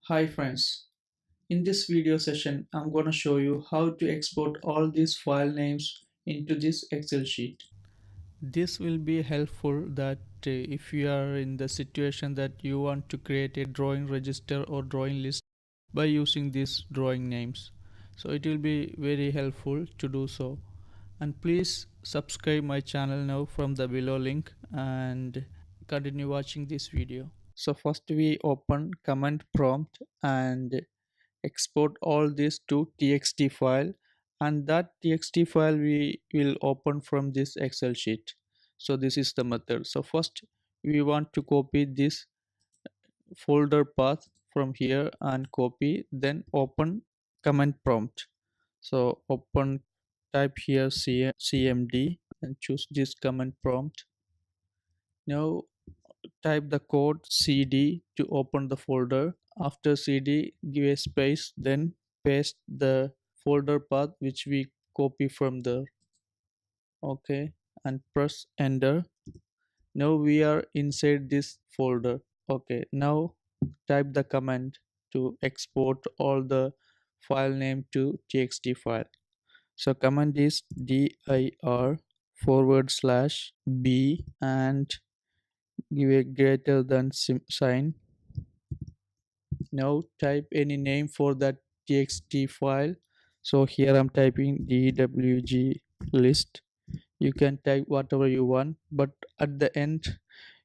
Hi friends, in this video session I'm gonna show you how to export all these file names into this Excel sheet. This will be helpful that if you are in the situation that you want to create a drawing register or drawing list by using these drawing names. So it will be very helpful to do so. And please subscribe my channel now from the below link and continue watching this video. So first we open command prompt and export all this to txt file, and that txt file we will open from this Excel sheet. So this is the method. So first we want to copy this folder path from here and copy, then open command prompt. So open, type here cmd and choose this command prompt. Now type the code cd to open the folder. After cd, give a space, then paste the folder path which we copy from there. Okay, and press enter. Now we are inside this folder. Okay, now type the command to export all the file name to txt file. So command is dir forward slash b and give a greater than sign. Now type any name for that txt file. So here I'm typing dwg list. You can type whatever you want, but at the end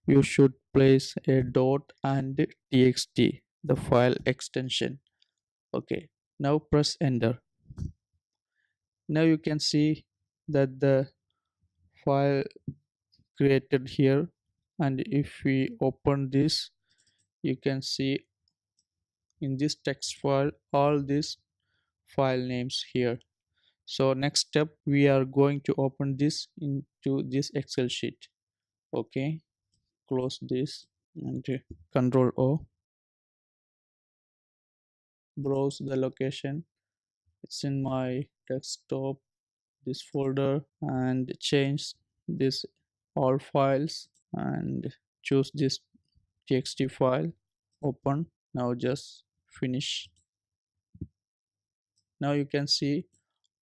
you should place a dot and txt, the file extension. Okay, now press enter. Now you can see that the file created here, and if we open this, you can see in this text file all these file names here. So next step, we are going to open this into this Excel sheet. Okay, close this and control O, browse the location. It's in my desktop, this folder, and change this all files and choose this txt file. Open. Now just finish. Now you can see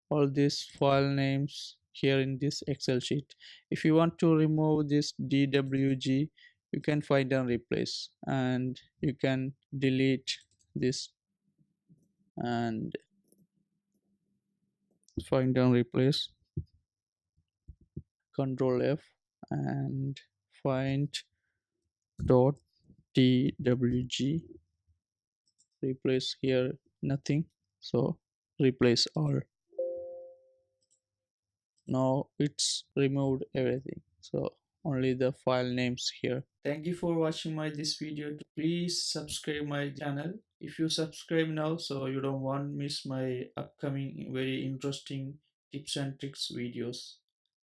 all these file names here in this Excel sheet. If you want to remove this dwg, you can find and replace, and you can delete this and find and replace. Control F and find dot twg, replace here nothing, so replace all. Now it's removed everything, so only the file names here. Thank you for watching my this video. Please subscribe my channel if you subscribe now, so you don't want miss my upcoming very interesting tips and tricks videos.